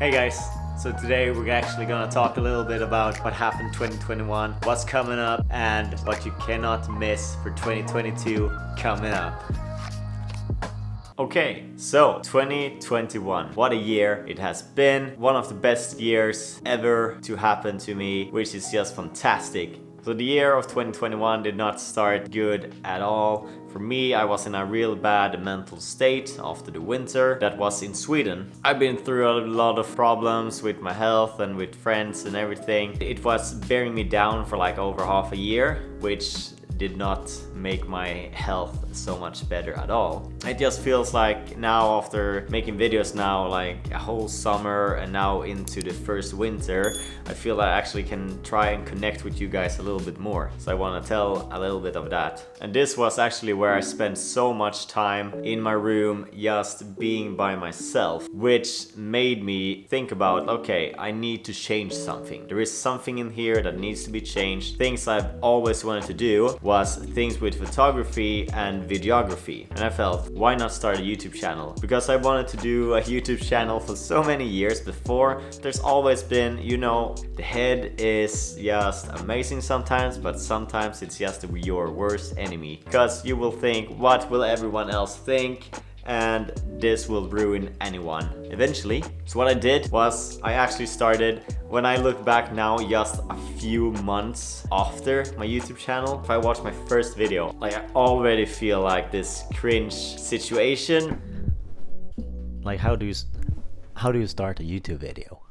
Hey guys, so today we're actually gonna talk a little bit about what happened 2021, what's coming up, and what you cannot miss for 2022 coming up. Okay, so 2021, what a year it has been. One of the best years ever to happen to me, which is just fantastic. So the year of 2021 did not start good at all. For me, I was in a real bad mental state after the winter that was in Sweden. I've been through a lot of problems with my health and with friends and everything. It was bearing me down for like over half a year, which did not make my health so much better at all. It just feels like now, after making videos now like a whole summer and now into the first winter, I feel I actually can try and connect with you guys a little bit more. So I want to tell a little bit of that. And this was actually where I spent so much time in my room just being by myself, which made me think about, okay, I need to change something. There is something in here that needs to be changed. Things I've always wanted to do was things with photography and videography, and I felt, why not start a YouTube channel? Because I wanted to do a YouTube channel for so many years before. There's always been, you know, the head is just amazing sometimes, but sometimes it's just your worst enemy, because you will think, what will everyone else think? And this will ruin anyone eventually. So what I did was I actually started, when I look back now, just a few months after my YouTube channel. If I watch my first video, like I already feel like this cringe situation. Like how do you start a YouTube video?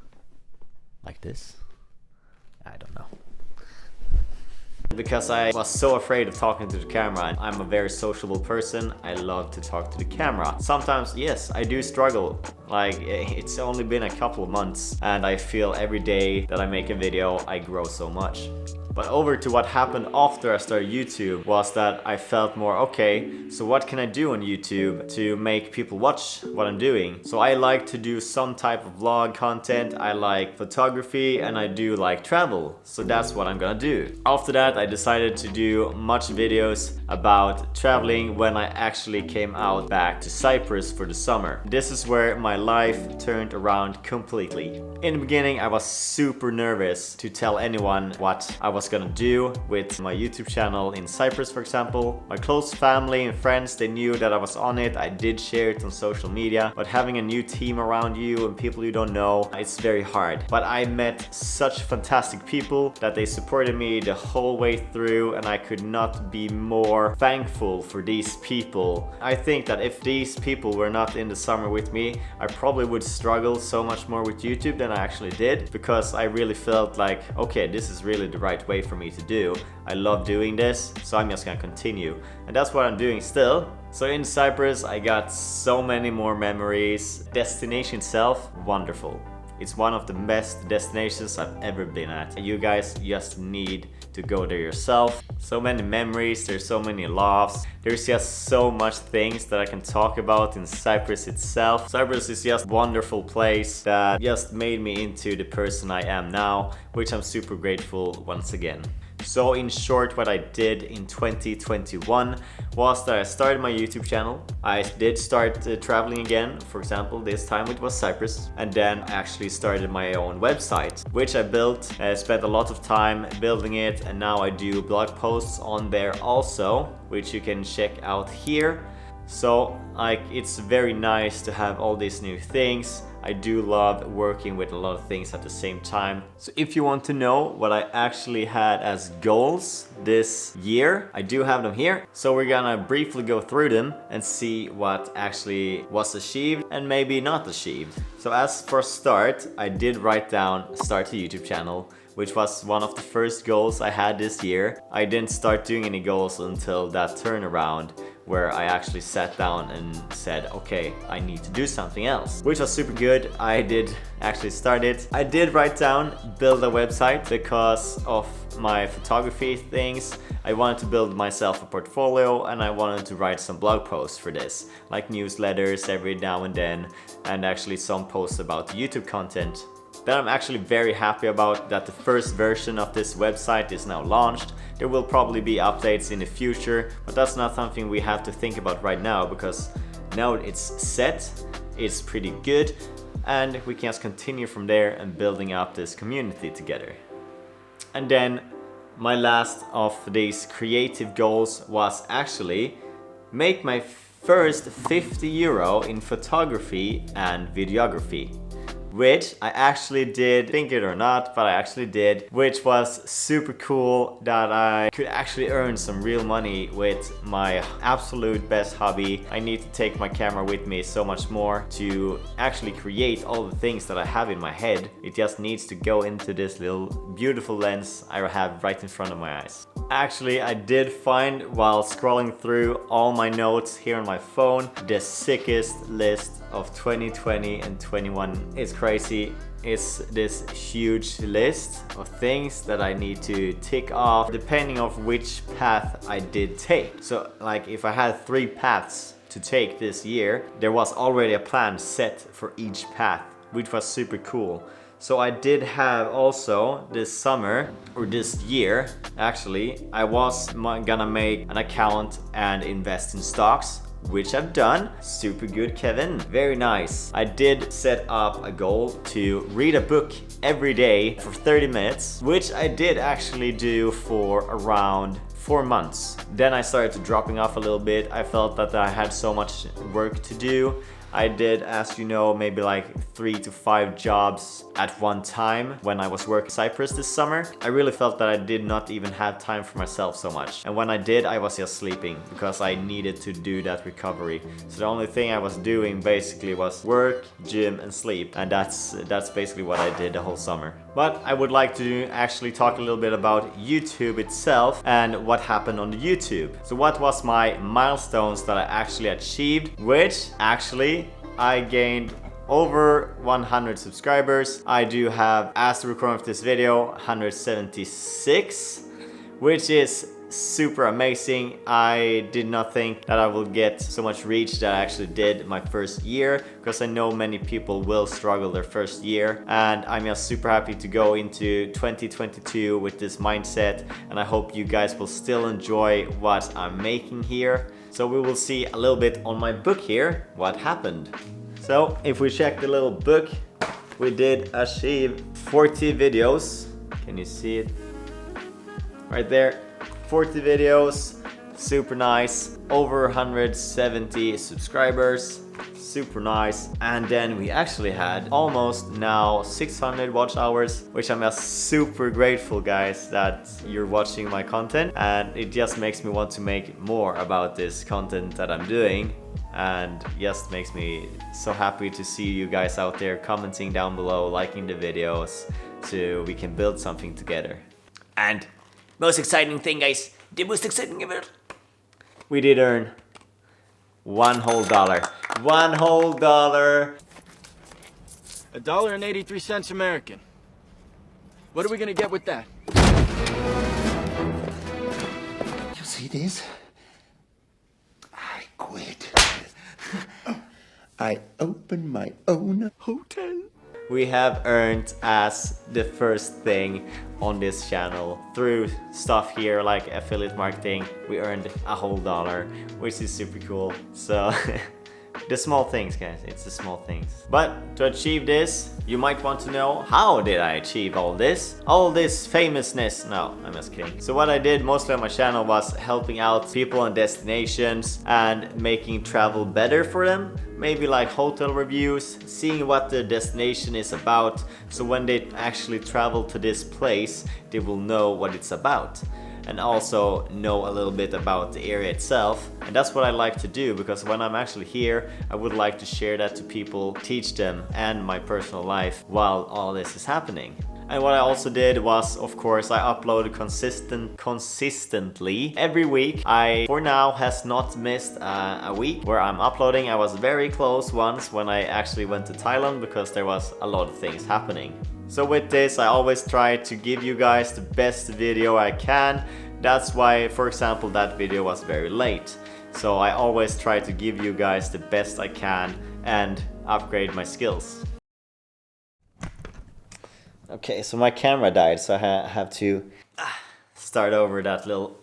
Like this? I don't know. Because I was so afraid of talking to the camera. I'm a very sociable person. I love to talk to the camera. Sometimes, yes, I do struggle. Like, it's only been a couple of months and I feel every day that I make a video, I grow so much. But over to what happened after I started YouTube was that I felt more, okay, so what can I do on YouTube to make people watch what I'm doing? So I like to do some type of vlog content, I like photography, and I do like travel. So that's what I'm gonna do. After that, I decided to do much videos about traveling when I actually came out back to Cyprus for the summer. This is where my life turned around completely. In the beginning, I was super nervous to tell anyone what I was gonna do with my YouTube channel in Cyprus, for example. My close family and friends, they knew that I was on it. I did share it on social media, but having a new team around you and people you don't know, it's very hard. But I met such fantastic people that they supported me the whole way through, and I could not be more thankful for these people. I think that if these people were not in the summer with me, I probably would struggle so much more with YouTube than I actually did, because I really felt like, okay, this is really the right way for me to do. I love doing this, so I'm just gonna continue. And that's what I'm doing still. So in Cyprus, I got so many more memories. Destination itself, wonderful. It's one of the best destinations I've ever been at. You guys just need to go there yourself. So many memories, there's so many laughs. There's just so much things that I can talk about in Cyprus itself. Cyprus is just a wonderful place that just made me into the person I am now, which I'm super grateful once again. So in short, what I did in 2021 was that I started my YouTube channel. I did start traveling again. For example, this time it was Cyprus. And then I actually started my own website, which I built. I spent a lot of time building it, and now I do blog posts on there also, which you can check out here. So like, it's very nice to have all these new things. I do love working with a lot of things at the same time. So if you want to know what I actually had as goals this year, I do have them here. So we're gonna briefly go through them and see what actually was achieved and maybe not achieved. So as for start, I did write down start a YouTube channel, which was one of the first goals I had this year. I didn't start doing any goals until that turnaround, where I actually sat down and said, okay, I need to do something else, which was super good. I did actually start it. I did write down build a website because of my photography things. I wanted to build myself a portfolio, and I wanted to write some blog posts for this, like newsletters every now and then, and actually some posts about YouTube content. Then I'm actually very happy about that the first version of this website is now launched. There will probably be updates in the future, but that's not something we have to think about right now, because now it's set, it's pretty good, and we can just continue from there and building up this community together. And then my last of these creative goals was actually make my first 50 euro in photography and videography, which I actually did, think it or not, but I actually did, which was super cool that I could actually earn some real money with my absolute best hobby. I need to take my camera with me so much more to actually create all the things that I have in my head. It just needs to go into this little beautiful lens I have right in front of my eyes. Actually, I did find while scrolling through all my notes here on my phone the sickest list of 2020 and 21. It's crazy. It's this huge list of things that I need to tick off depending on which path I did take. So like if I had 3 paths to take this year, there was already a plan set for each path, which was super cool. So I did have also this summer, or this year actually, I was gonna make an account and invest in stocks, which I've done. Super good, Kevin. Very nice. I did set up a goal to read a book every day for 30 minutes, which I did actually do for around 4 months. Then I started dropping off a little bit. I felt that I had so much work to do. I did, as you know, maybe like 3 to 5 jobs at one time when I was working in Cyprus this summer. I really felt that I did not even have time for myself so much. And when I did, I was just sleeping because I needed to do that recovery. So the only thing I was doing basically was work, gym and sleep. And that's basically what I did the whole summer. But I would like to actually talk a little bit about YouTube itself and what happened on the YouTube. So what was my milestones that I actually achieved, which actually I gained over 100 subscribers. I do have, as the recording of this video, 176, which is super amazing. I did not think that I would get so much reach that I actually did my first year, because I know many people will struggle their first year, and I'm just super happy to go into 2022 with this mindset, and I hope you guys will still enjoy what I'm making here. So we will see a little bit on my book here what happened. So if we check the little book, we did achieve 40 videos. Can you see it? Right there. 40 videos, super nice. Over 170 subscribers, super nice. And then we actually had almost now 600 watch hours, which I'm just super grateful, guys, that you're watching my content, and it just makes me want to make more about this content that I'm doing, and just makes me so happy to see you guys out there commenting down below, liking the videos, so we can build something together. And most exciting thing, guys, the most exciting ever, we did earn $1 whole. $1 whole. $1.83 American. What are we gonna get with that? You see this? I quit. I opened my own hotel. We have earned as the first thing on this channel through stuff here like affiliate marketing. We earned $1 whole, which is super cool. So the small things, guys, it's the small things. But to achieve this, you might want to know, how did I achieve all this famousness? No, I'm just kidding. So what I did mostly on my channel was helping out people on destinations and making travel better for them. Maybe like hotel reviews, seeing what the destination is about, so when they actually travel to this place, they will know what it's about, and also know a little bit about the area itself. And that's what I like to do, because when I'm actually here, I would like to share that to people, teach them, and my personal life while all this is happening. And what I also did was, of course, I uploaded consistently every week. I, for now, has not missed a week where I'm uploading. I was very close once when I actually went to Thailand, because there was a lot of things happening. So with this, I always try to give you guys the best video I can. That's why, for example, that video was very late. So I always try to give you guys the best I can and upgrade my skills. Okay, so my camera died, so I have to start over that little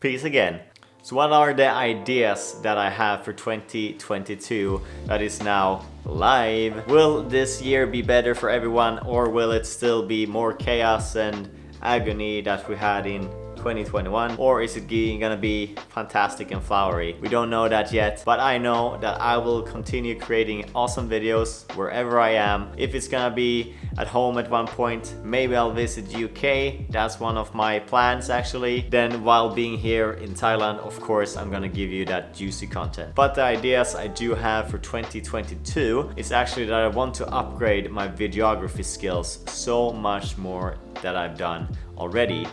piece again. So what are the ideas that I have for 2022 that is now live? Will this year be better for everyone, or will it still be more chaos and agony that we had in 2021, or is it gonna be fantastic and flowery? We don't know that yet, but I know that I will continue creating awesome videos wherever I am. If it's gonna be at home at one point, maybe I'll visit UK. That's one of my plans actually. Then while being here in Thailand, of course, I'm gonna give you that juicy content. But the ideas I do have for 2022 is actually that I want to upgrade my videography skills so much more that I've done already.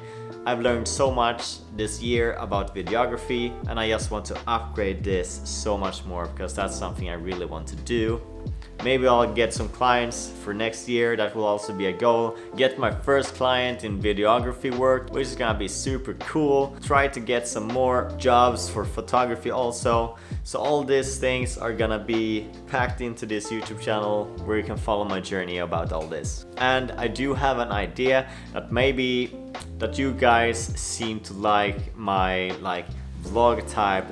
I've learned so much this year about videography, and I just want to upgrade this so much more because that's something I really want to do. Maybe I'll get some clients for next year. That will also be a goal. Get my first client in videography work, which is gonna be super cool. Try to get some more jobs for photography also. So all these things are gonna be packed into this YouTube channel where you can follow my journey about all this. And I do have an idea that maybe that you guys seem to like my vlog type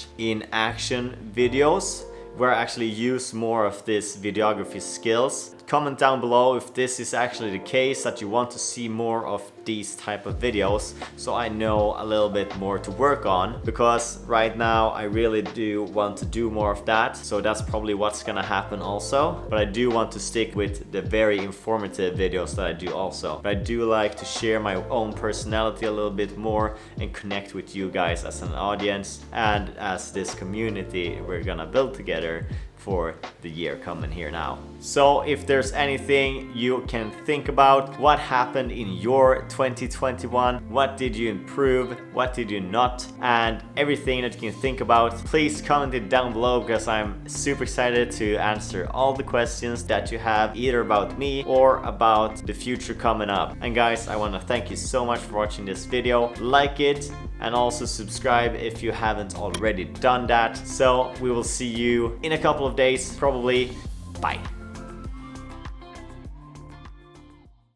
/ in action videos, where I actually use more of this videography skills. Comment down below if this is actually the case, that you want to see more of these type of videos, so I know a little bit more to work on, because right now I really do want to do more of that. So that's probably what's gonna happen also, but I do want to stick with the very informative videos that I do also. But I do like to share my own personality a little bit more and connect with you guys as an audience and as this community we're gonna build together for the year coming here now. So if there's anything you can think about, what happened in your 2021, what did you improve, what did you not, and everything that you can think about, please comment it down below, because I'm super excited to answer all the questions that you have, either about me or about the future coming up. And guys, I want to thank you so much for watching this video. Like it, and also subscribe if you haven't already done that. So we will see you in a couple of days, probably. Bye.